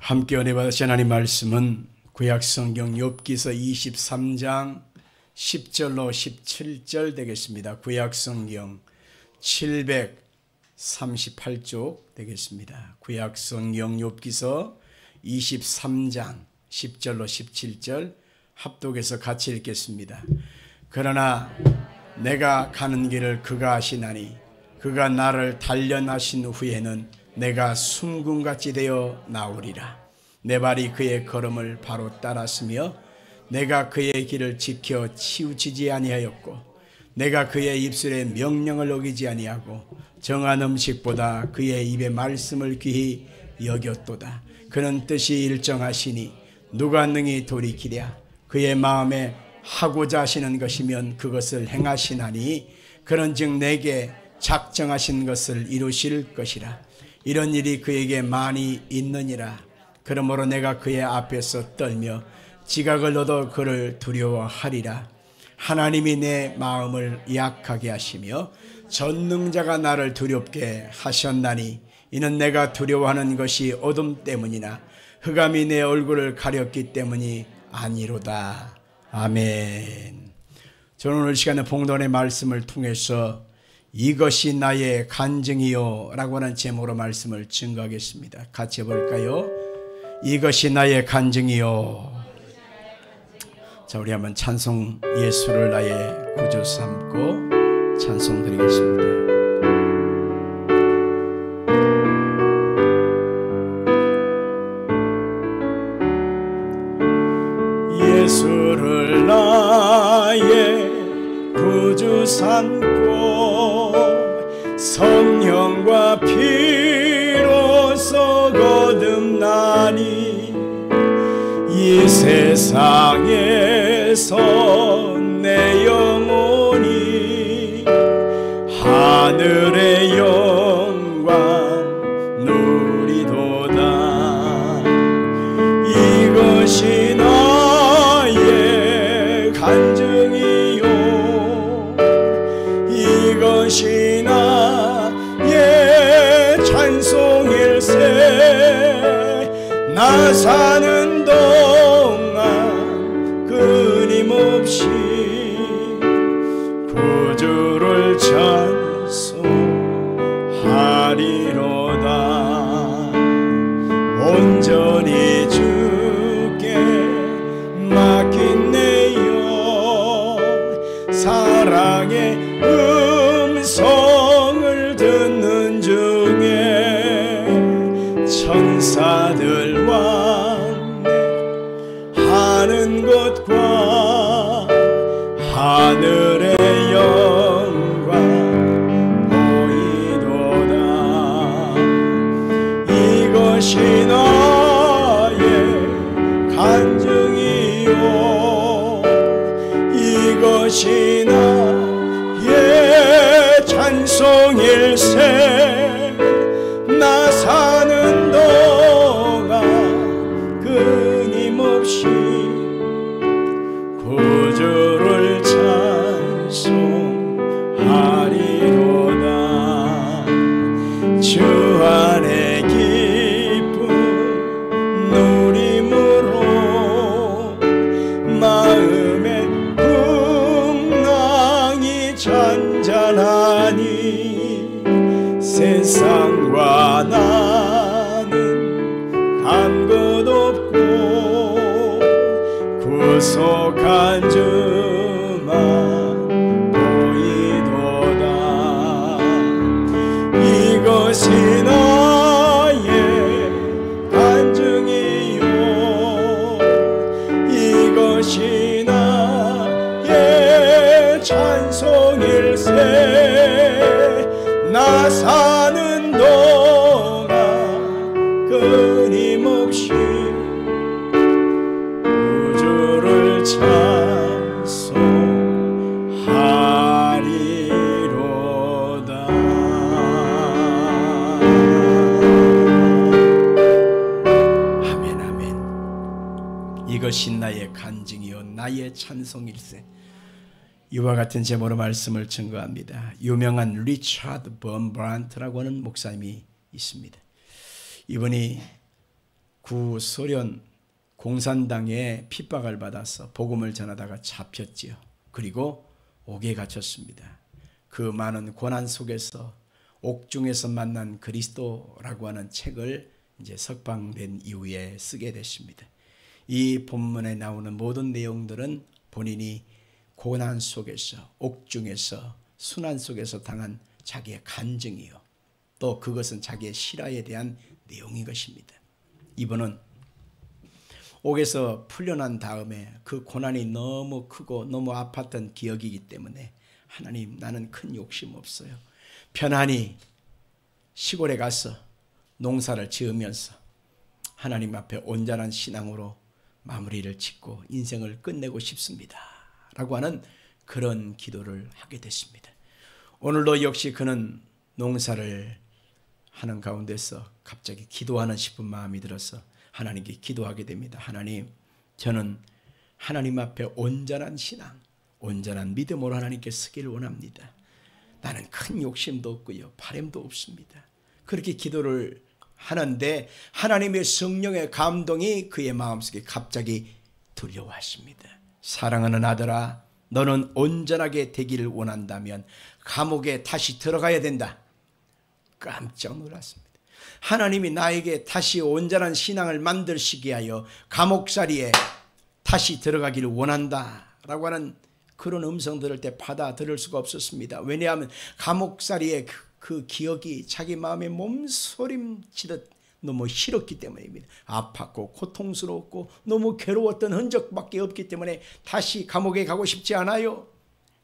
함께 은혜 받으신 하나님 말씀은 구약성경 욥기서 23장 10절로 17절 되겠습니다. 구약성경 738쪽 되겠습니다. 구약성경 욥기서 23장 10절로 17절 합독해서 같이 읽겠습니다. 그러나 내가 가는 길을 그가 아시나니 그가 나를 단련하신 후에는 내가 순금같이 되어 나오리라. 내 발이 그의 걸음을 바로 따랐으며 내가 그의 길을 지켜 치우치지 아니하였고 내가 그의 입술에 명령을 어기지 아니하고 정한 음식보다 그의 입의 말씀을 귀히 여겼도다. 그는 뜻이 일정하시니 누가 능히 돌이키랴. 그의 마음에 하고자 하시는 것이면 그것을 행하시나니 그런즉 내게 작정하신 것을 이루실 것이라. 이런 일이 그에게 많이 있느니라. 그러므로 내가 그의 앞에서 떨며 지각을 얻어 그를 두려워하리라. 하나님이 내 마음을 약하게 하시며 전능자가 나를 두렵게 하셨나니 이는 내가 두려워하는 것이 어둠 때문이나 흑암이 내 얼굴을 가렸기 때문이 아니로다. 아멘. 저는 오늘 시간에 봉독의 말씀을 통해서 이것이 나의 간증이요 라고 하는 제목으로 말씀을 증거하겠습니다. 같이 해볼까요? 이것이 나의 간증이요. 자, 우리 한번 찬송 예수를 나의 구주 삼고 찬송 드리겠습니다. 예수를 나의 구주 삼고 성령과 피로써 거듭나니 이 세상에서 내 영혼이 하늘의 영광 누리도다. 이것이 나의 간증이요 이것이 나의 찬송일세. 나 사는 동안 끊임없이 구주를 찬송하리로다. 온전히 주께 맡긴 내 영 사랑의 음성을 듣는 중에 천사들과 하는 것과 하늘의 영광 보이도다. 이것이 나의 간증이요 이것이 나의 찬송일세. 나 사는 동안 끊임없이 구주를 찬송하리로다. 주 안에 기쁨 누림으로 마음의 풍랑이 잔잔하니 세상과 나는 간 것 없고 구속한 주만 보이도다. 이것이 나의 간증이요 이것이 나의 찬송일세. 나 사는 동안 끊임없이 구주를 찬송하리로다. 아멘 아멘. 이것이 나의 간증이요 나의 찬송일세. 이와 같은 제목으로 말씀을 증거합니다. 유명한 리차드 범 브란트라고 하는 목사님이 있습니다. 이분이 구소련 공산당에 핍박을 받아서 복음을 전하다가 잡혔지요. 그리고 옥에 갇혔습니다. 그 많은 고난 속에서 옥중에서 만난 그리스도라고 하는 책을 이제 석방된 이후에 쓰게 됐습니다. 이 본문에 나오는 모든 내용들은 본인이 고난 속에서, 옥중에서, 순환 속에서 당한 자기의 간증이요, 또 그것은 자기의 실화에 대한 내용인 것입니다. 이분은 옥에서 풀려난 다음에 그 고난이 너무 크고 너무 아팠던 기억이기 때문에 하나님, 나는 큰 욕심 없어요. 편안히 시골에 가서 농사를 지으면서 하나님 앞에 온전한 신앙으로 마무리를 짓고 인생을 끝내고 싶습니다 라고 하는 그런 기도를 하게 됐습니다. 오늘도 역시 그는 농사를 하는 가운데서 갑자기 기도하는 싶은 마음이 들어서 하나님께 기도하게 됩니다. 하나님, 저는 하나님 앞에 온전한 신앙, 온전한 믿음으로 하나님께 서기를 원합니다. 나는 큰 욕심도 없고요, 바람도 없습니다. 그렇게 기도를 하는데 하나님의 성령의 감동이 그의 마음속에 갑자기 들려왔습니다. 사랑하는 아들아, 너는 온전하게 되기를 원한다면 감옥에 다시 들어가야 된다. 깜짝 놀랐습니다. 하나님이 나에게 다시 온전한 신앙을 만들시기 위하여 감옥살이에 다시 들어가기를 원한다 라고 하는 그런 음성 들을 때 받아들일 수가 없었습니다. 왜냐하면 감옥살이의 그 기억이 자기 마음에 몸소림치듯 너무 싫었기 때문입니다. 아팠고 고통스러웠고 너무 괴로웠던 흔적밖에 없기 때문에 다시 감옥에 가고 싶지 않아요.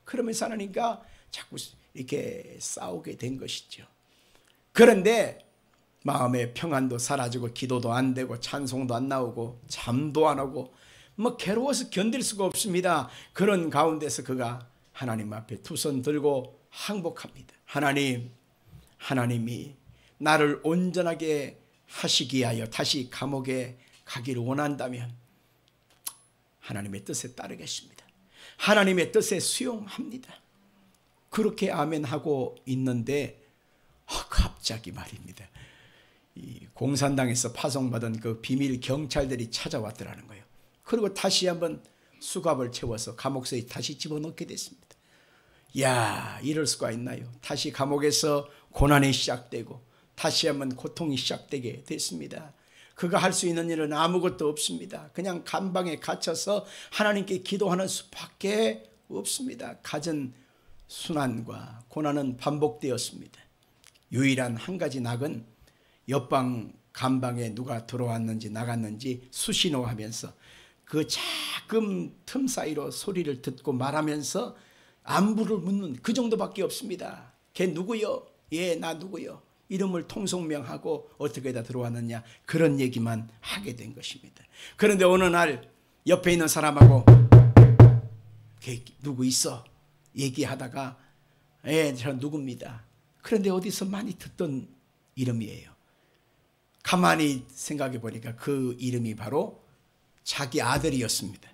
그러면서 하나님과 자꾸 이렇게 싸우게 된 것이죠. 그런데 마음의 평안도 사라지고 기도도 안 되고 찬송도 안 나오고 잠도 안 오고 뭐 괴로워서 견딜 수가 없습니다. 그런 가운데서 그가 하나님 앞에 두 손 들고 항복합니다. 하나님, 하나님이 나를 온전하게 하시기 위하여 다시 감옥에 가기를 원한다면 하나님의 뜻에 따르겠습니다. 하나님의 뜻에 수용합니다. 그렇게 아멘하고 있는데 갑자기 말입니다. 이 공산당에서 파송받은 그 비밀 경찰들이 찾아왔더라는 거예요. 그리고 다시 한번 수갑을 채워서 감옥서에 다시 집어넣게 됐습니다. 야, 이럴 수가 있나요? 다시 감옥에서 고난이 시작되고 다시 한번 고통이 시작되게 됐습니다. 그가 할 수 있는 일은 아무것도 없습니다. 그냥 감방에 갇혀서 하나님께 기도하는 수밖에 없습니다. 갖은 순환과 고난은 반복되었습니다. 유일한 한 가지 낙은 옆방 감방에 누가 들어왔는지 나갔는지 수신호하면서 그 작은 틈 사이로 소리를 듣고 말하면서 안부를 묻는 그 정도밖에 없습니다. 걔 누구요? 예, 나 누구요? 이름을 통성명하고 어떻게 다 들어왔느냐, 그런 얘기만 하게 된 것입니다. 그런데 어느 날 옆에 있는 사람하고 걔 누구 있어? 얘기하다가 예, 저 누굽니다. 그런데 어디서 많이 듣던 이름이에요. 가만히 생각해 보니까 그 이름이 바로 자기 아들이었습니다.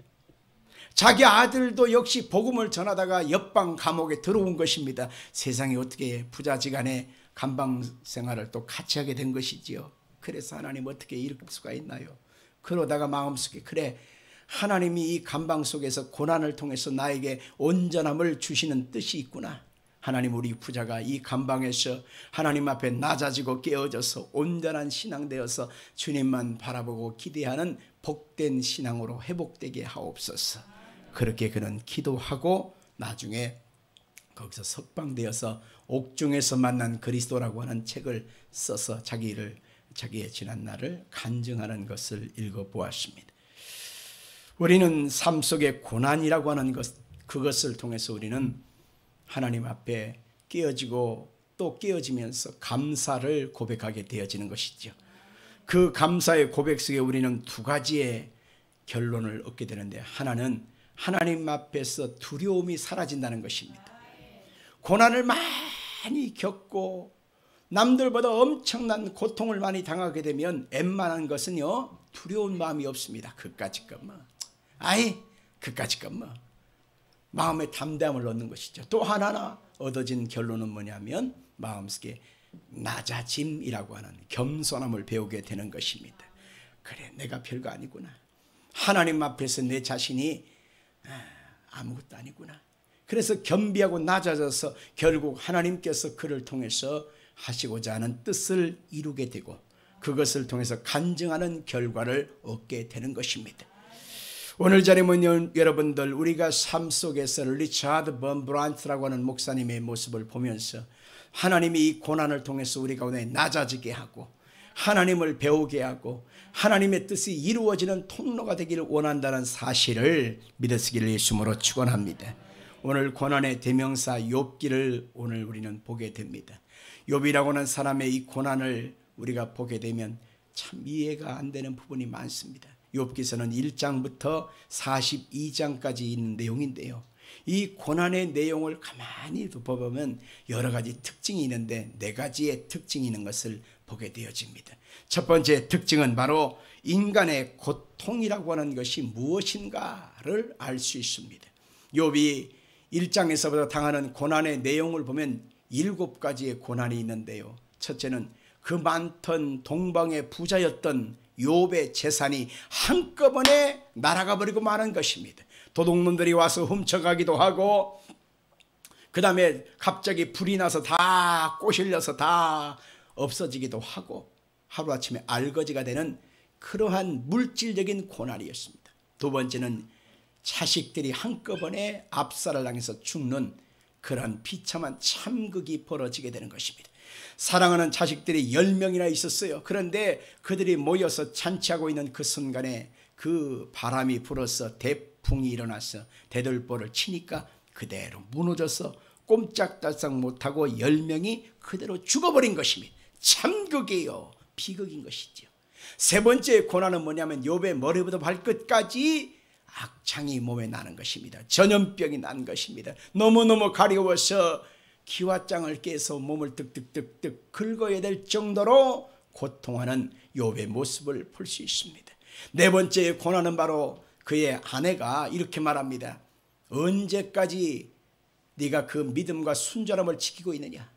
자기 아들도 역시 복음을 전하다가 옆방 감옥에 들어온 것입니다. 세상에 어떻게 부자지간에 감방 생활을 또 같이 하게 된 것이지요. 그래서 하나님 어떻게 이럴 수가 있나요? 그러다가 마음속에 그래, 하나님이 이 감방 속에서 고난을 통해서 나에게 온전함을 주시는 뜻이 있구나. 하나님, 우리 부자가 이 감방에서 하나님 앞에 낮아지고 깨어져서 온전한 신앙 되어서 주님만 바라보고 기대하는 복된 신앙으로 회복되게 하옵소서. 그렇게 그는 기도하고 나중에 거기서 석방되어서 옥중에서 만난 그리스도라고 하는 책을 써서 자기의 지난 날을 간증하는 것을 읽어보았습니다. 우리는 삶 속의 고난이라고 하는 그것을 통해서 우리는 하나님 앞에 깨어지고 또 깨어지면서 감사를 고백하게 되어지는 것이죠. 그 감사의 고백 속에 우리는 두 가지의 결론을 얻게 되는데, 하나는 하나님 앞에서 두려움이 사라진다는 것입니다. 고난을 많이 겪고 남들보다 엄청난 고통을 많이 당하게 되면 웬만한 것은요, 두려운 마음이 없습니다. 그까짓 것만, 그까짓 것만, 마음의 담대함을 얻는 것이죠. 또 하나 얻어진 결론은 뭐냐면 마음속에 낮아짐이라고 하는 겸손함을 배우게 되는 것입니다. 그래, 내가 별거 아니구나. 하나님 앞에서 내 자신이 아무것도 아니구나. 그래서 겸비하고 낮아져서 결국 하나님께서 그를 통해서 하시고자 하는 뜻을 이루게 되고 그것을 통해서 간증하는 결과를 얻게 되는 것입니다. 오늘 자리에 모인 여러분들, 우리가 삶 속에서 리차드 번 브란트라고 하는 목사님의 모습을 보면서 하나님이 이 고난을 통해서 우리 가운데 낮아지게 하고 하나님을 배우게 하고 하나님의 뜻이 이루어지는 통로가 되기를 원한다는 사실을 믿으시기를 예수님으로 축원합니다. 오늘 고난의 대명사 욥기를 오늘 우리는 보게 됩니다. 욥이라고 하는 사람의 이 고난을 우리가 보게 되면 참 이해가 안 되는 부분이 많습니다. 욥기서는 1장부터 42장까지 있는 내용인데요. 이 고난의 내용을 가만히 보면 여러 가지 특징이 있는데 4가지의 특징이 있는 것을 보게 되어집니다. 첫 번째 특징은 바로 인간의 고통이라고 하는 것이 무엇인가를 알 수 있습니다. 욥이 1장에서부터 당하는 고난의 내용을 보면 7가지의 고난이 있는데요. 첫째는 그 많던 동방의 부자였던 욥의 재산이 한꺼번에 날아가 버리고 마는 것입니다. 도둑놈들이 와서 훔쳐가기도 하고 그 다음에 갑자기 불이 나서 다 꼬실려서 다 없어지기도 하고 하루아침에 알거지가 되는 그러한 물질적인 고난이었습니다. 두 번째는 자식들이 한꺼번에 압살을 당해서 죽는 그런 비참한 참극이 벌어지게 되는 것입니다. 사랑하는 자식들이 10명이나 있었어요. 그런데 그들이 모여서 잔치하고 있는 그 순간에 그 바람이 불어서 대풍이 일어나서 대들보를 치니까 그대로 무너져서 꼼짝달싹 못하고 10명이 그대로 죽어버린 것입니다. 참극이에요. 비극인 것이죠. 세 번째 고난은 뭐냐면 욥의 머리부터 발끝까지 악창이 몸에 나는 것입니다. 전염병이 난 것입니다. 너무너무 가려워서 기와장을 깨서 몸을 득득득득 긁어야 될 정도로 고통하는 욥의 모습을 볼 수 있습니다. 네 번째 고난은 바로 그의 아내가 이렇게 말합니다. 언제까지 네가 그 믿음과 순전함을 지키고 있느냐?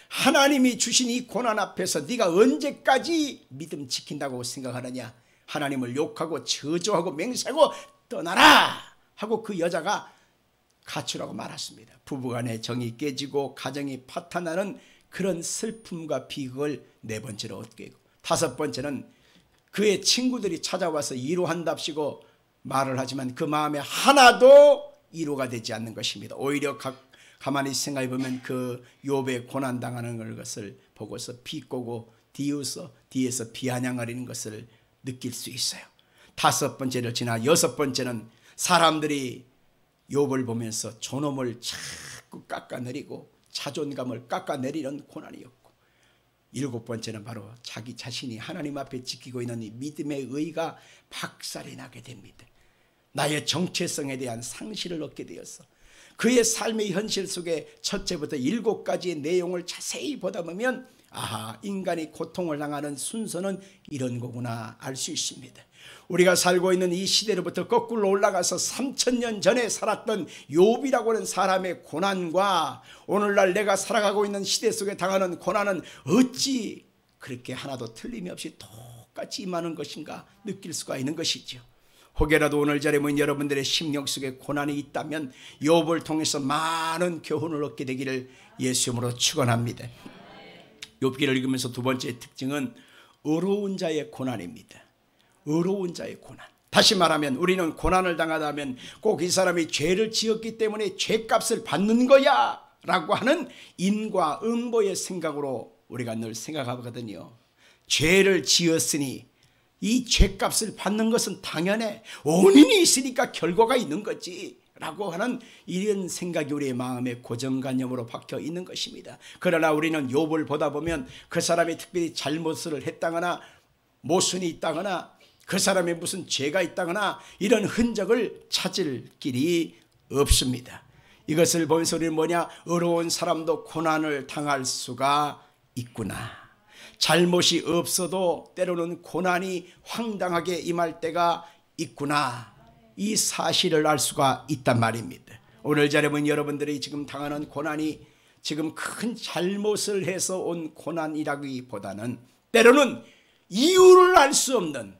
하나님이 주신 이 고난 앞에서 네가 언제까지 믿음 지킨다고 생각하느냐? 하나님을 욕하고 저주하고 맹세하고 떠나라 하고 그 여자가 가출하고 말았습니다. 부부간의 정이 깨지고 가정이 파탄나는 그런 슬픔과 비극을 네 번째로 얻게 되고 다섯 번째는 그의 친구들이 찾아와서 위로한답시고 말을 하지만 그 마음에 하나도 위로가 되지 않는 것입니다. 오히려 가만히 생각해 보면 그 욥의 고난당하는 것을 보고서 비꼬고 뒤에서 비아냥거리는 것을 느낄 수 있어요. 다섯 번째를 지나 여섯 번째는 사람들이 욥을 보면서 존엄을 자꾸 깎아내리고 자존감을 깎아내리는 고난이었고 일곱 번째는 바로 자기 자신이 하나님 앞에 지키고 있는 이 믿음의 의가 박살이 나게 됩니다. 나의 정체성에 대한 상실을 얻게 되어서 그의 삶의 현실 속에 첫째부터 7가지의 내용을 자세히 보다 보면 아하, 인간이 고통을 당하는 순서는 이런 거구나 알 수 있습니다. 우리가 살고 있는 이 시대로부터 거꾸로 올라가서 3000년 전에 살았던 욥이라고 하는 사람의 고난과 오늘날 내가 살아가고 있는 시대 속에 당하는 고난은 어찌 그렇게 하나도 틀림이 없이 똑같이 임하는 것인가 느낄 수가 있는 것이죠. 혹여라도 오늘 자리에 모인 여러분들의 심령 속에 고난이 있다면 욥을 통해서 많은 교훈을 얻게 되기를 예수 이름으로 축원합니다. 욥기를 읽으면서 두 번째 특징은 의로운 자의 고난입니다. 의로운 자의 고난. 다시 말하면 우리는 고난을 당하다면 꼭 이 사람이 죄를 지었기 때문에 죄값을 받는 거야 라고 하는 인과 응보의 생각으로 우리가 늘 생각하거든요. 죄를 지었으니 이 죄값을 받는 것은 당연해. 원인이 있으니까 결과가 있는 거지 라고 하는 이런 생각이 우리의 마음에 고정관념으로 박혀 있는 것입니다. 그러나 우리는 욥을 보다 보면 그 사람이 특별히 잘못을 했다거나 모순이 있다거나 그 사람의 무슨 죄가 있다거나 이런 흔적을 찾을 길이 없습니다. 이것을 보면서 우리는 뭐냐? 의로운 사람도 고난을 당할 수가 있구나. 잘못이 없어도 때로는 고난이 황당하게 임할 때가 있구나. 이 사실을 알 수가 있단 말입니다. 오늘 자리는 여러분들이 지금 당하는 고난이 지금 큰 잘못을 해서 온 고난이라기보다는 때로는 이유를 알 수 없는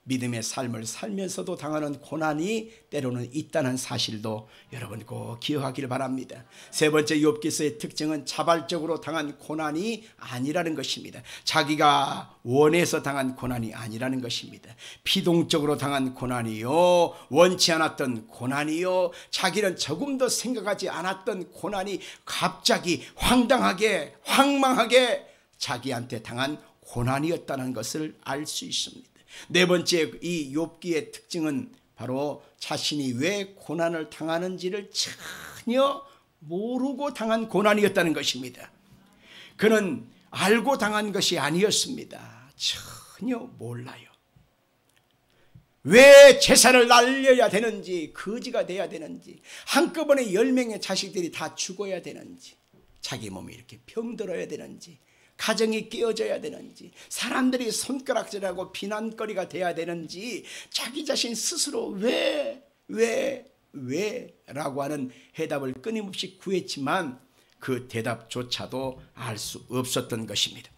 믿음의 삶을 살면서도 당하는 고난이 때로는 있다는 사실도 여러분 꼭 기억하길 바랍니다. 세 번째 욥기서의 특징은 자발적으로 당한 고난이 아니라는 것입니다. 자기가 원해서 당한 고난이 아니라는 것입니다. 피동적으로 당한 고난이요, 원치 않았던 고난이요, 자기는 조금도 생각하지 않았던 고난이 갑자기 황당하게 황망하게 자기한테 당한 고난이었다는 것을 알 수 있습니다. 네 번째 이 욥기의 특징은 바로 자신이 왜 고난을 당하는지를 전혀 모르고 당한 고난이었다는 것입니다. 그는 알고 당한 것이 아니었습니다. 전혀 몰라요. 왜 재산을 날려야 되는지, 거지가 돼야 되는지, 한꺼번에 10명의 자식들이 다 죽어야 되는지, 자기 몸이 이렇게 병들어야 되는지, 가정이 깨어져야 되는지, 사람들이 손가락질하고 비난거리가 돼야 되는지, 자기 자신 스스로 왜 라고 하는 해답을 끊임없이 구했지만 그 대답조차도 알 수 없었던 것입니다.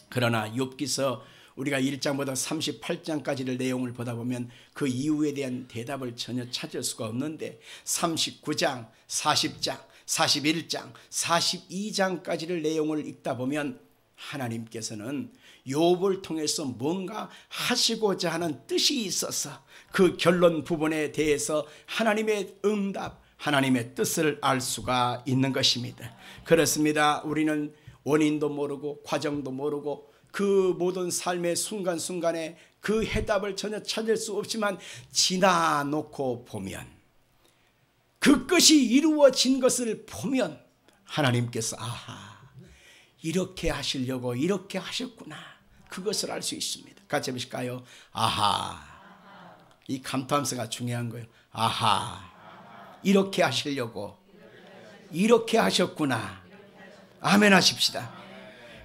그러나 욥기서 우리가 1장보다 38장까지를 내용을 보다 보면 그 이유에 대한 대답을 전혀 찾을 수가 없는데 39장, 40장, 41장, 42장까지를 내용을 읽다 보면 하나님께서는 욥을 통해서 뭔가 하시고자 하는 뜻이 있어서 그 결론 부분에 대해서 하나님의 응답, 하나님의 뜻을 알 수가 있는 것입니다. 그렇습니다. 우리는 원인도 모르고 과정도 모르고 그 모든 삶의 순간순간에 그 해답을 전혀 찾을 수 없지만 지나놓고 보면, 그 끝이 이루어진 것을 보면 하나님께서 아하, 이렇게 하시려고 이렇게 하셨구나, 그것을 알 수 있습니다. 같이 해보실까요? 아하. 이 감탄사가 중요한 거예요. 아하, 이렇게 하시려고 이렇게 하셨구나. 아멘 하십시다.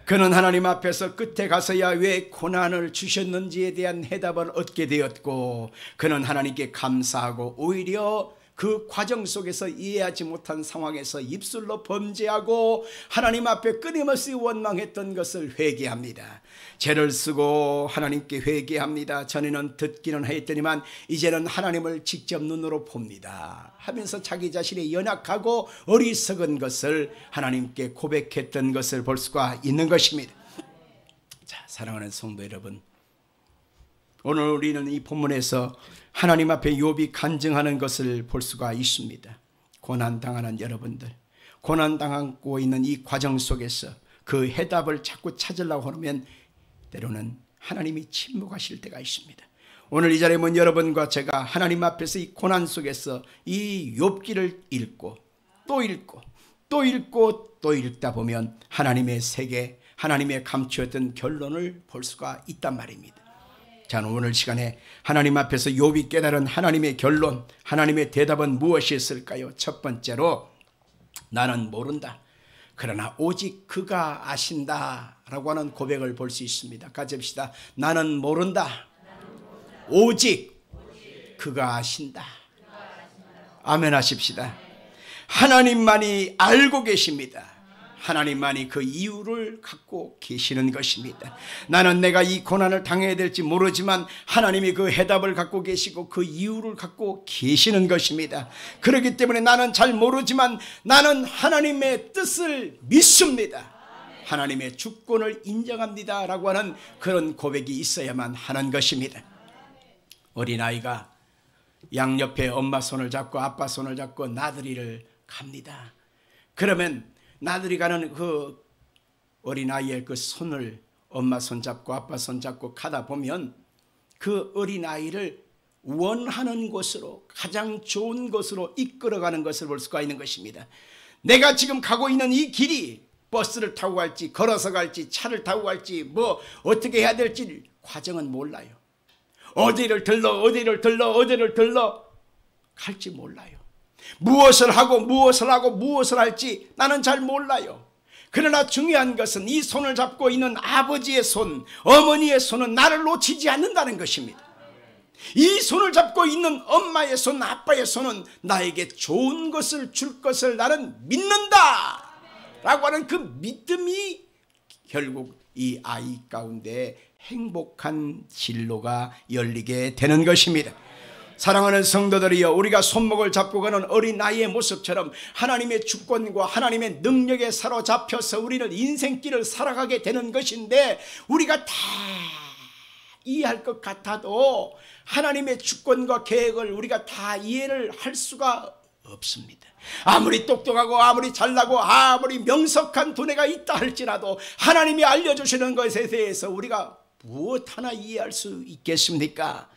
그는 하나님 앞에서 끝에 가서야 왜 고난을 주셨는지에 대한 해답을 얻게 되었고, 그는 하나님께 감사하고 오히려 그 과정 속에서 이해하지 못한 상황에서 입술로 범죄하고 하나님 앞에 끊임없이 원망했던 것을 회개합니다. 죄를 쓰고 하나님께 회개합니다. 전에는 듣기는 했더니만 이제는 하나님을 직접 눈으로 봅니다 하면서 자기 자신의 연약하고 어리석은 것을 하나님께 고백했던 것을 볼 수가 있는 것입니다. 자, 사랑하는 성도 여러분, 오늘 우리는 이 본문에서 하나님 앞에 욥이 간증하는 것을 볼 수가 있습니다. 고난당하는 여러분들, 고난당하고 있는 이 과정 속에서 그 해답을 자꾸 찾으려고 하면 때로는 하나님이 침묵하실 때가 있습니다. 오늘 이 자리에 온 여러분과 제가 하나님 앞에서 이 고난 속에서 이 욥기를 읽고 또 읽고 또 읽고 또 읽다 보면 하나님의 세계, 하나님의 감추었던 결론을 볼 수가 있단 말입니다. 자, 오늘 시간에 하나님 앞에서 욥이 깨달은 하나님의 결론, 하나님의 대답은 무엇이었을까요? 첫 번째로, 나는 모른다, 그러나 오직 그가 아신다 라고 하는 고백을 볼 수 있습니다. 같이 합시다. 나는 모른다, 오직 그가 아신다. 아멘 하십시다. 하나님만이 알고 계십니다. 하나님만이 그 이유를 갖고 계시는 것입니다. 나는 내가 이 고난을 당해야 될지 모르지만 하나님이 그 해답을 갖고 계시고 그 이유를 갖고 계시는 것입니다. 그렇기 때문에 나는 잘 모르지만 나는 하나님의 뜻을 믿습니다. 하나님의 주권을 인정합니다 라고 하는 그런 고백이 있어야만 하는 것입니다. 어린아이가 양옆에 엄마 손을 잡고 아빠 손을 잡고 나들이를 갑니다. 그러면 나들이 가는 그 어린아이의 그 손을 엄마 손 잡고 아빠 손 잡고 가다 보면 그 어린아이를 원하는 곳으로, 가장 좋은 곳으로 이끌어가는 것을 볼 수가 있는 것입니다. 내가 지금 가고 있는 이 길이 버스를 타고 갈지 걸어서 갈지 차를 타고 갈지 뭐 어떻게 해야 될지 과정은 몰라요. 어디를 들러 갈지 몰라요. 무엇을 하고 무엇을 할지 나는 잘 몰라요. 그러나 중요한 것은 이 손을 잡고 있는 아버지의 손, 어머니의 손은 나를 놓치지 않는다는 것입니다. 이 손을 잡고 있는 엄마의 손, 아빠의 손은 나에게 좋은 것을 줄 것을 나는 믿는다 라고 하는 그 믿음이 결국 이 아이 가운데 행복한 진로가 열리게 되는 것입니다. 사랑하는 성도들이여, 우리가 손목을 잡고 가는 어린아이의 모습처럼 하나님의 주권과 하나님의 능력에 사로잡혀서 우리는 인생길을 살아가게 되는 것인데, 우리가 다 이해할 것 같아도 하나님의 주권과 계획을 우리가 다 이해를 할 수가 없습니다. 아무리 똑똑하고 아무리 잘나고 아무리 명석한 두뇌가 있다 할지라도 하나님이 알려주시는 것에 대해서 우리가 무엇 하나 이해할 수 있겠습니까?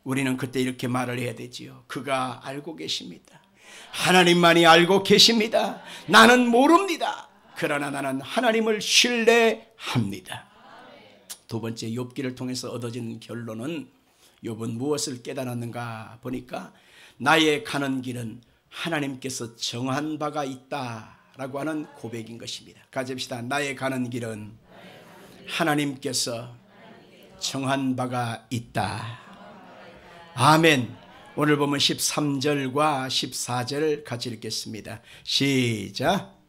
우리는 그때 이렇게 말을 해야 되지요. 그가 알고 계십니다. 하나님만이 알고 계십니다. 나는 모릅니다. 그러나 나는 하나님을 신뢰합니다. 두 번째, 욥기를 통해서 얻어진 결론은, 욥은 무엇을 깨달았는가 보니까 나의 가는 길은 하나님께서 정한 바가 있다라고 하는 고백인 것입니다. 가집시다. 나의 가는 길은 하나님께서 정한 바가 있다. 아멘. 오늘 보면 13절과 14절 같이 읽겠습니다. 시작.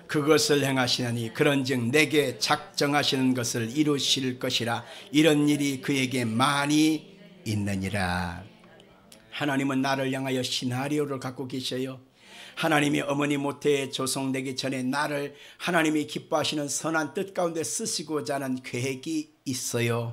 그것을 행하시나니 그런즉 내게 작정하시는 것을 이루실 것이라. 이런 일이 그에게 많이 있느니라. 하나님은 나를 향하여 시나리오를 갖고 계셔요. 하나님이 어머니 모태에 조성되기 전에 나를 하나님이 기뻐하시는 선한 뜻 가운데 쓰시고자 하는 계획이 있어요.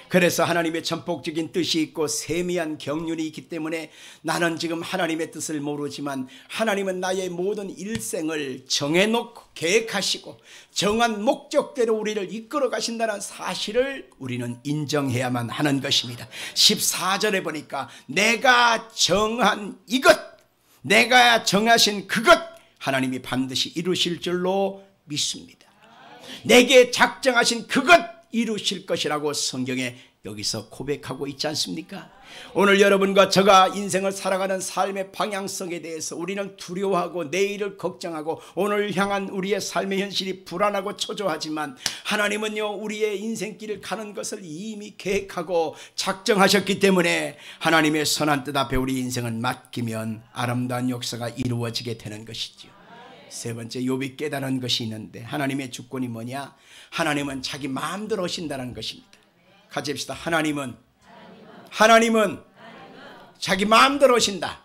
그래서 하나님의 전폭적인 뜻이 있고 세미한 경륜이 있기 때문에 나는 지금 하나님의 뜻을 모르지만 하나님은 나의 모든 일생을 정해놓고 계획하시고 정한 목적대로 우리를 이끌어 가신다는 사실을 우리는 인정해야만 하는 것입니다. 14절에 보니까 내가 정한 이것, 내가 정하신 그것 하나님이 반드시 이루실 줄로 믿습니다. 내게 작정하신 그것 이루실 것이라고 성경에 여기서 고백하고 있지 않습니까? 오늘 여러분과 저가 인생을 살아가는 삶의 방향성에 대해서 우리는 두려워하고 내일을 걱정하고 오늘 향한 우리의 삶의 현실이 불안하고 초조하지만 하나님은요, 우리의 인생길을 가는 것을 이미 계획하고 작정하셨기 때문에 하나님의 선한 뜻 앞에 우리 인생을 맡기면 아름다운 역사가 이루어지게 되는 것이죠. 세 번째, 욥이 깨달은 것이 있는데, 하나님의 주권이 뭐냐? 하나님은 자기 마음대로 하신다는 것입니다. 같이 합시다. 하나님은 자기 마음대로 하신다.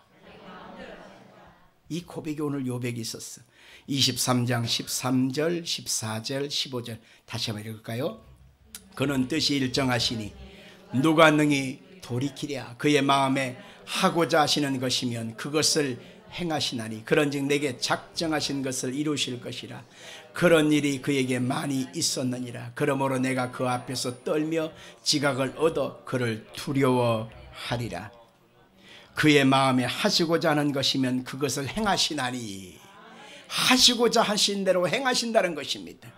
이 고백이 오늘 욥에게 있었어. 23장 13절 14절 15절 다시 한번 읽을까요? 그는 뜻이 일정하시니 누가 능히 돌이키랴. 그의 마음에 하고자 하시는 것이면 그것을 행하시나니 그런즉 내게 작정하신 것을 이루실 것이라. 그런 일이 그에게 많이 있었느니라. 그러므로 내가 그 앞에서 떨며 지각을 얻어 그를 두려워하리라. 그의 마음에 하시고자 하는 것이면 그것을 행하시나니, 하시고자 하신 대로 행하신다는 것입니다.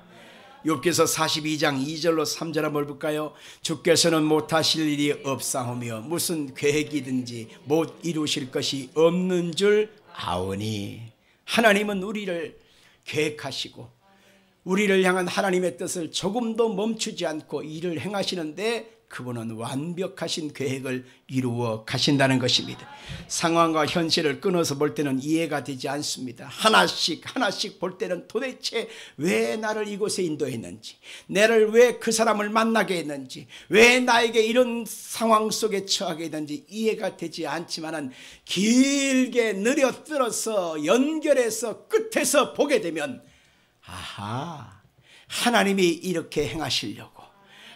욥기서 42장 2절로 3절 한번 볼까요? 주께서는 못하실 일이 없사오며 무슨 계획이든지 못 이루실 것이 없는 줄 아오니. 하나님은 우리를 계획하시고 우리를 향한 하나님의 뜻을 조금도 멈추지 않고 일을 행하시는데 그분은 완벽하신 계획을 이루어 가신다는 것입니다. 상황과 현실을 끊어서 볼 때는 이해가 되지 않습니다. 하나씩 볼 때는 도대체 왜 나를 이곳에 인도했는지, 나를 왜 그 사람을 만나게 했는지, 왜 나에게 이런 상황 속에 처하게 했는지 이해가 되지 않지만은 길게 느려들어서 연결해서 끝에서 보게 되면, 아하, 하나님이 이렇게 행하시려고,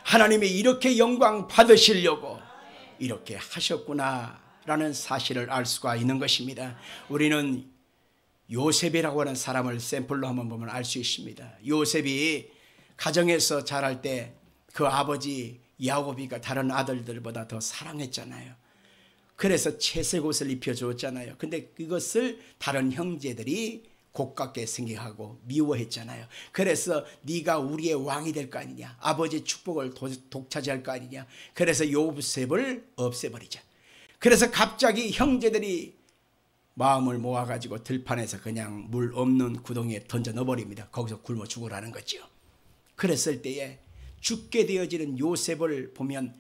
하나님이 이렇게 영광 받으시려고 이렇게 하셨구나라는 사실을 알 수가 있는 것입니다. 우리는 요셉이라고 하는 사람을 샘플로 한번 보면 알 수 있습니다. 요셉이 가정에서 자랄 때 그 아버지 야곱이가 다른 아들들보다 더 사랑했잖아요. 그래서 채색 옷을 입혀주었잖아요. 근데 그것을 다른 형제들이 곱깝게 생각하고 미워했잖아요. 그래서 네가 우리의 왕이 될 거 아니냐, 아버지의 축복을 독차지할 거 아니냐, 그래서 요셉을 없애버리자. 그래서 갑자기 형제들이 마음을 모아가지고 들판에서 그냥 물 없는 구덩이에 던져 넣어버립니다. 거기서 굶어 죽으라는 거죠. 그랬을 때에 죽게 되어지는 요셉을 보면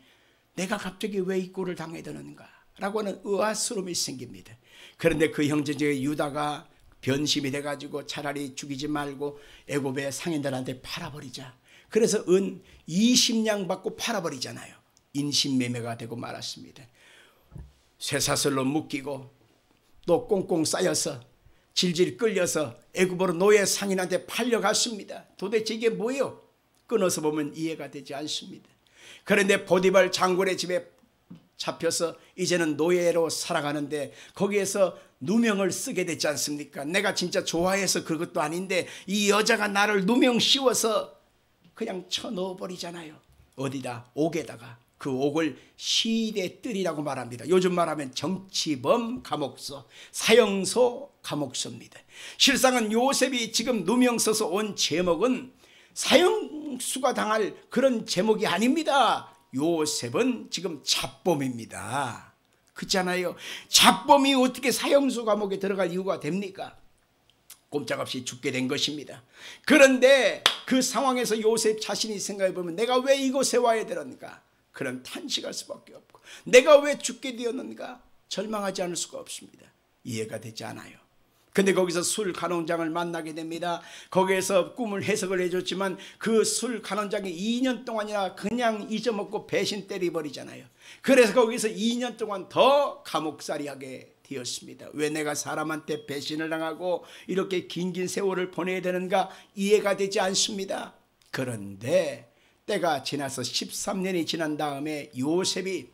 내가 갑자기 왜 이 꼴을 당해야 되는가 라고 하는 의아스러움이 생깁니다. 그런데 그 형제 중에 유다가 변심이 돼가지고 차라리 죽이지 말고 애굽의 상인들한테 팔아버리자. 그래서 은 20냥 받고 팔아버리잖아요. 인신매매가 되고 말았습니다. 쇠사슬로 묶이고 또 꽁꽁 쌓여서 질질 끌려서 애굽으로 노예 상인한테 팔려갔습니다. 도대체 이게 뭐예요? 끊어서 보면 이해가 되지 않습니다. 그런데 보디발 장군의 집에 잡혀서 이제는 노예로 살아가는데 거기에서 누명을 쓰게 됐지 않습니까? 내가 진짜 좋아해서 그것도 아닌데 이 여자가 나를 누명 씌워서 그냥 쳐넣어버리잖아요. 어디다? 옥에다가. 그 옥을 시대뜰이라고 말합니다. 요즘 말하면 정치범 감옥소, 사형소 감옥소입니다. 실상은 요셉이 지금 누명 써서 온 제목은 사형수가 당할 그런 제목이 아닙니다. 요셉은 지금 잡범입니다. 그렇잖아요. 잡범이 어떻게 사형수 감옥에 들어갈 이유가 됩니까? 꼼짝없이 죽게 된 것입니다. 그런데 그 상황에서 요셉 자신이 생각해 보면 내가 왜 이곳에 와야 되는가? 그런 탄식할 수밖에 없고 내가 왜 죽게 되었는가? 절망하지 않을 수가 없습니다. 이해가 되지 않아요. 근데 거기서 술 간원장을 만나게 됩니다. 거기에서 꿈을 해석을 해줬지만 그 술 간원장이 2년 동안이나 그냥 잊어먹고 배신 때려버리잖아요. 그래서 거기서 2년 동안 더 감옥살이하게 되었습니다. 왜 내가 사람한테 배신을 당하고 이렇게 긴 세월을 보내야 되는가 이해가 되지 않습니다. 그런데 때가 지나서 13년이 지난 다음에 요셉이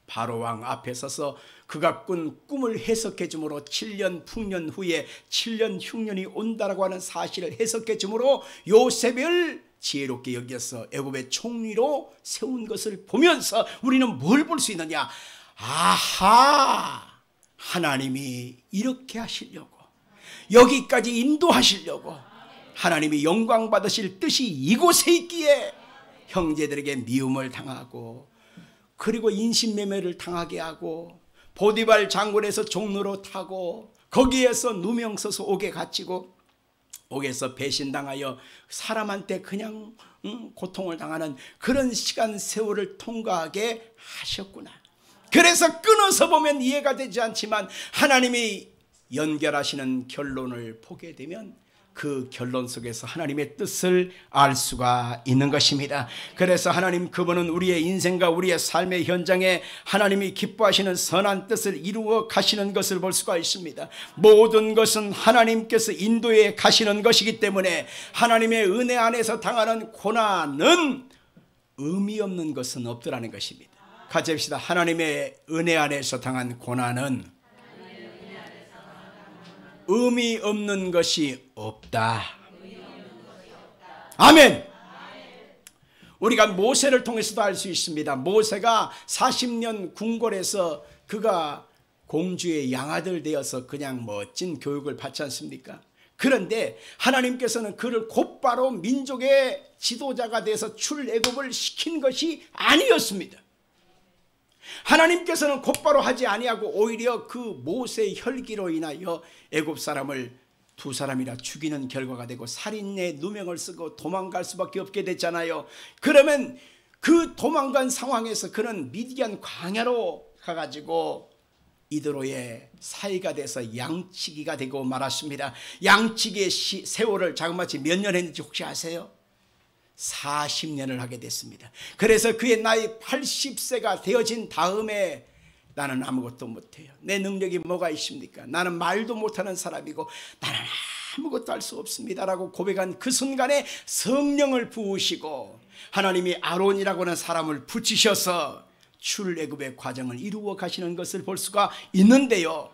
바로왕 앞에 서서 그가 꾼 꿈을 해석해 주므로 7년 풍년 후에 7년 흉년이 온다라고 하는 사실을 해석해 주므로 요셉을 지혜롭게 여겨서 애굽의 총리로 세운 것을 보면서 우리는 뭘 볼 수 있느냐? 아하! 하나님이 이렇게 하시려고, 여기까지 인도하시려고 하나님이 영광 받으실 뜻이 이곳에 있기에 형제들에게 미움을 당하고 그리고 인신매매를 당하게 하고 보디발 장군에서 종로로 타고 거기에서 누명 써서 옥에 갇히고 옥에서 배신당하여 사람한테 그냥 고통을 당하는 그런 시간 세월을 통과하게 하셨구나. 그래서 끊어서 보면 이해가 되지 않지만 하나님이 연결하시는 결론을 보게 되면 그 결론 속에서 하나님의 뜻을 알 수가 있는 것입니다. 그래서 하나님 그분은 우리의 인생과 우리의 삶의 현장에 하나님이 기뻐하시는 선한 뜻을 이루어 가시는 것을 볼 수가 있습니다. 모든 것은 하나님께서 인도해 가시는 것이기 때문에 하나님의 은혜 안에서 당하는 고난은 의미 없는 것은 없더라는 것입니다. 같이 합시다. 하나님의 은혜 안에서 당한 고난은 의미 없는 것이 없다. 아멘. 우리가 모세를 통해서도 알 수 있습니다. 모세가 40년 궁궐에서 그가 공주의 양아들 되어서 그냥 멋진 교육을 받지 않습니까? 그런데 하나님께서는 그를 곧바로 민족의 지도자가 돼서 출애굽을 시킨 것이 아니었습니다. 하나님께서는 곧바로 하지 아니하고 오히려 그 모세의 혈기로 인하여 애굽 사람을 두 사람이나 죽이는 결과가 되고 살인의 누명을 쓰고 도망갈 수밖에 없게 됐잖아요. 그러면 그 도망간 상황에서 그는 미디안 광야로 가가지고 이드로의 사이가 돼서 양치기가 되고 말았습니다. 양치기의 세월을 자그마치 몇 년 했는지 혹시 아세요? 40년을 하게 됐습니다. 그래서 그의 나이 80세가 되어진 다음에 나는 아무것도 못해요. 내 능력이 뭐가 있습니까? 나는 말도 못하는 사람이고 나는 아무것도 할 수 없습니다 라고 고백한 그 순간에 성령을 부으시고 하나님이 아론이라고 하는 사람을 붙이셔서 출애굽의 과정을 이루어 가시는 것을 볼 수가 있는데요.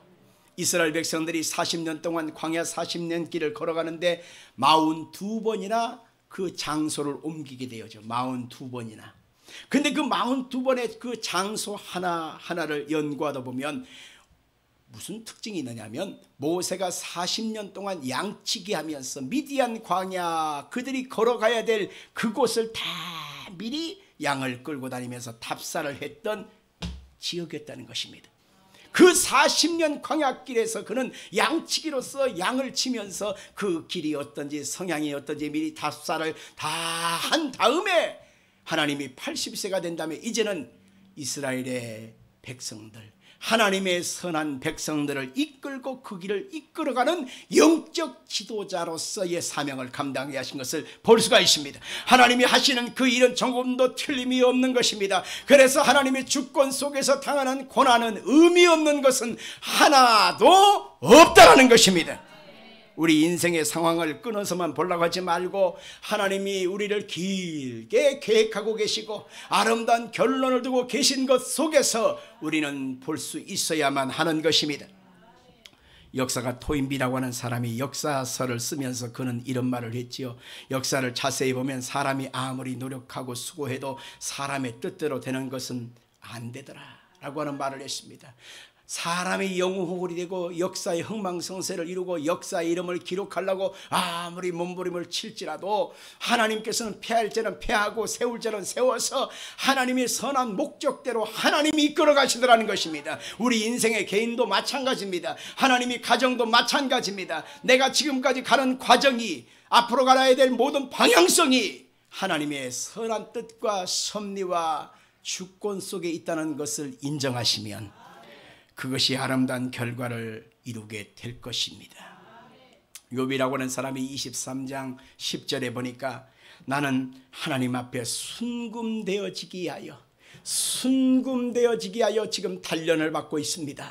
이스라엘 백성들이 40년 동안 광야 40년 길을 걸어가는데 42번이나 그 장소를 옮기게 되어죠. 42번이나. 근데 그 42번의 그 장소 하나하나를 연구하다 보면 무슨 특징이 있느냐면 모세가 40년 동안 양치기 하면서 미디안 광야 그들이 걸어가야 될 그곳을 다 미리 양을 끌고 다니면서 답사를 했던 지역이었다는 것입니다. 그 40년 광야길에서 그는 양치기로서 양을 치면서 그 길이 어떤지 성향이 어떤지 미리 답사를 다 한 다음에 하나님이 80세가 된 다음에 이제는 이스라엘의 백성들 하나님의 선한 백성들을 이끌고 그 길을 이끌어가는 영적 지도자로서의 사명을 감당해 하신 것을 볼 수가 있습니다. 하나님이 하시는 그 일은 조금도 틀림이 없는 것입니다. 그래서 하나님의 주권 속에서 당하는 고난은 의미 없는 것은 하나도 없다라는 것입니다. 우리 인생의 상황을 끊어서만 보려고 하지 말고 하나님이 우리를 길게 계획하고 계시고 아름다운 결론을 두고 계신 것 속에서 우리는 볼 수 있어야만 하는 것입니다. 역사가 토인비라고 하는 사람이 역사서를 쓰면서 그는 이런 말을 했지요. 역사를 자세히 보면 사람이 아무리 노력하고 수고해도 사람의 뜻대로 되는 것은 안 되더라 라고 하는 말을 했습니다. 사람이 영웅호골이 되고 역사의 흥망성쇠를 이루고 역사의 이름을 기록하려고 아무리 몸부림을 칠지라도 하나님께서는 패할 자는 패하고 세울 자는 세워서 하나님의 선한 목적대로 하나님이 이끌어 가시더라는 것입니다. 우리 인생의 개인도 마찬가지입니다. 하나님이 가정도 마찬가지입니다. 내가 지금까지 가는 과정이 앞으로 가야 될 모든 방향성이 하나님의 선한 뜻과 섭리와 주권 속에 있다는 것을 인정하시면 그것이 아름다운 결과를 이루게 될 것입니다. 욥이라고 하는 사람이 23장 10절에 보니까 나는 하나님 앞에 순금되어지기 하여 지금 단련을 받고 있습니다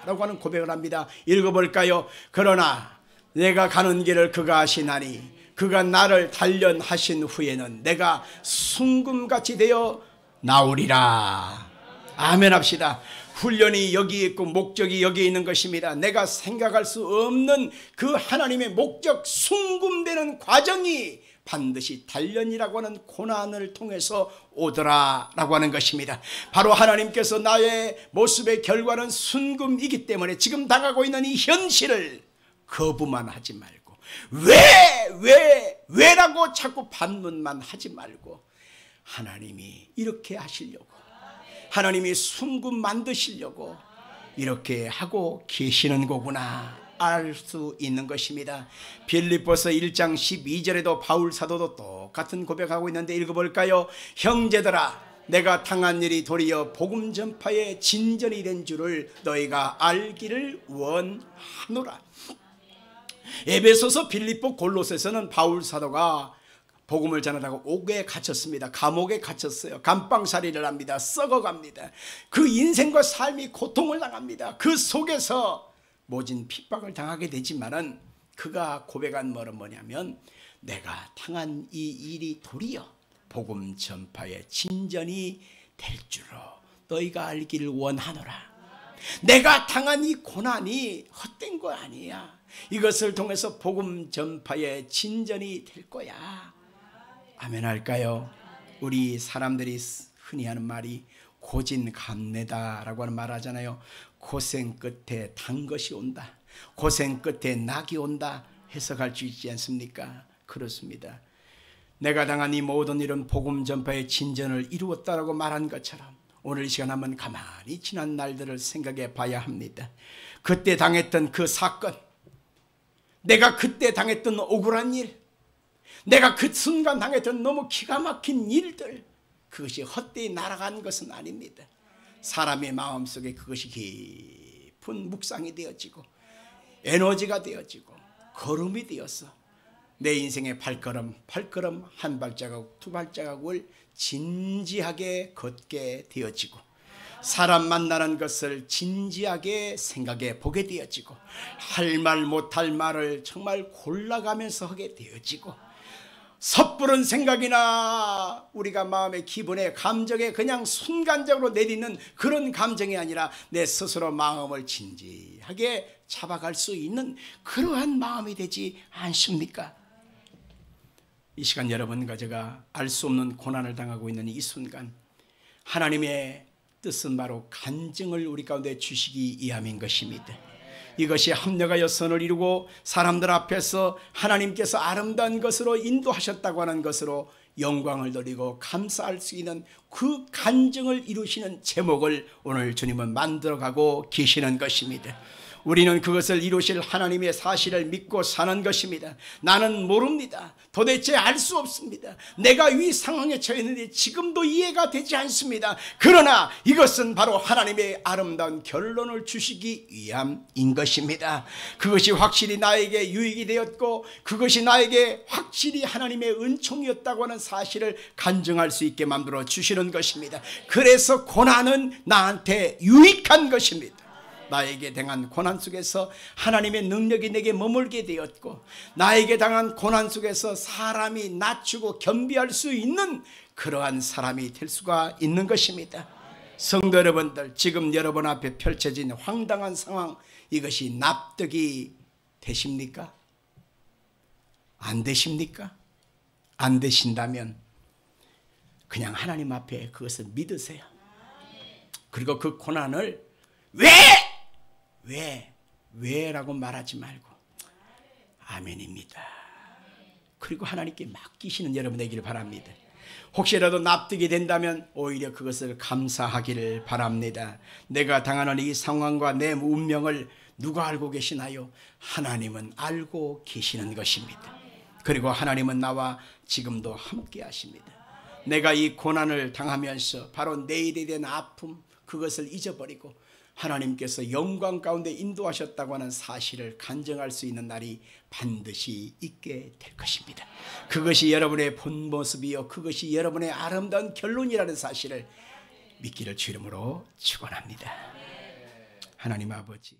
라고 하는 고백을 합니다. 읽어볼까요? 그러나 내가 가는 길을 그가 아시나니 그가 나를 단련하신 후에는 내가 순금같이 되어 나오리라. 아멘 합시다. 훈련이 여기 있고 목적이 여기 있는 것입니다. 내가 생각할 수 없는 그 하나님의 목적 순금되는 과정이 반드시 단련이라고 하는 고난을 통해서 오더라라고 하는 것입니다. 바로 하나님께서 나의 모습의 결과는 순금이기 때문에 지금 당하고 있는 이 현실을 거부만 하지 말고 왜라고 자꾸 반문만 하지 말고 하나님이 이렇게 하시려고 하나님이 순금 만드시려고 이렇게 하고 계시는 거구나 알 수 있는 것입니다. 빌립보서 1장 12절에도 바울 사도도 똑같은 고백하고 있는데 읽어볼까요? 형제들아 내가 당한 일이 도리어 복음 전파의 진전이 된 줄을 너희가 알기를 원하노라. 에베소서, 빌립보, 골로새서는 바울 사도가 복음을 전하다가 옥에 갇혔습니다. 감옥에 갇혔어요. 감방살이를 합니다. 썩어갑니다. 그 인생과 삶이 고통을 당합니다. 그 속에서 모진 핍박을 당하게 되지만은 그가 고백한 말은 뭐냐면 내가 당한 이 일이 도리어 복음 전파의 진전이 될 줄로 너희가 알기를 원하노라. 내가 당한 이 고난이 헛된 거 아니야. 이것을 통해서 복음 전파의 진전이 될 거야. 아멘 할까요? 우리 사람들이 흔히 하는 말이 고진감래다라고 하는 말 하잖아요. 고생 끝에 단 것이 온다. 고생 끝에 낙이 온다. 해석할 수 있지 않습니까? 그렇습니다. 내가 당한 이 모든 일은 복음 전파의 진전을 이루었다라고 말한 것처럼 오늘 이 시간 한번 가만히 지난 날들을 생각해 봐야 합니다. 그때 당했던 그 사건, 내가 그때 당했던 억울한 일, 내가 그 순간 당했던 너무 기가 막힌 일들, 그것이 헛되이 날아간 것은 아닙니다. 사람의 마음속에 그것이 깊은 묵상이 되어지고 에너지가 되어지고 걸음이 되어서 내 인생의 발걸음 한 발자국 두 발자국을 진지하게 걷게 되어지고 사람 만나는 것을 진지하게 생각해 보게 되어지고 할 말 못할 말을 정말 골라가면서 하게 되어지고 섣부른 생각이나 우리가 마음의 기분에 감정에 그냥 순간적으로 내리는 그런 감정이 아니라 내 스스로 마음을 진지하게 잡아갈 수 있는 그러한 마음이 되지 않습니까? 이 시간 여러분과 제가 알 수 없는 고난을 당하고 있는 이 순간 하나님의 뜻은 바로 간증을 우리 가운데 주시기 위함인 것입니다. 이것이 합력하여 선을 이루고 사람들 앞에서 하나님께서 아름다운 것으로 인도하셨다고 하는 것으로 영광을 돌리고 감사할 수 있는 그 간증을 이루시는 제목을 오늘 주님은 만들어가고 계시는 것입니다. 우리는 그것을 이루실 하나님의 사실을 믿고 사는 것입니다. 나는 모릅니다. 도대체 알 수 없습니다. 내가 이 상황에 처했는데 지금도 이해가 되지 않습니다. 그러나 이것은 바로 하나님의 아름다운 결론을 주시기 위함인 것입니다. 그것이 확실히 나에게 유익이 되었고 그것이 나에게 확실히 하나님의 은총이었다고 하는 사실을 간증할 수 있게 만들어 주시는 것입니다. 그래서 고난은 나한테 유익한 것입니다. 나에게 당한 고난 속에서 하나님의 능력이 내게 머물게 되었고 나에게 당한 고난 속에서 사람이 낮추고 겸비할 수 있는 그러한 사람이 될 수가 있는 것입니다. 성도 여러분들, 지금 여러분 앞에 펼쳐진 황당한 상황, 이것이 납득이 되십니까? 안 되십니까? 안 되신다면 그냥 하나님 앞에 그것을 믿으세요. 그리고 그 고난을 왜라고 말하지 말고 아멘입니다. 그리고 하나님께 맡기시는 여러분 되기를 바랍니다. 혹시라도 납득이 된다면 오히려 그것을 감사하기를 바랍니다. 내가 당하는 이 상황과 내 운명을 누가 알고 계시나요? 하나님은 알고 계시는 것입니다. 그리고 하나님은 나와 지금도 함께 하십니다. 내가 이 고난을 당하면서 바로 내일에 대한 아픔, 그것을 잊어버리고 하나님께서 영광 가운데 인도하셨다고 하는 사실을 간증할 수 있는 날이 반드시 있게 될 것입니다. 그것이 여러분의 본 모습이요, 그것이 여러분의 아름다운 결론이라는 사실을 믿기를 주 이름으로 축원합니다. 하나님 아버지,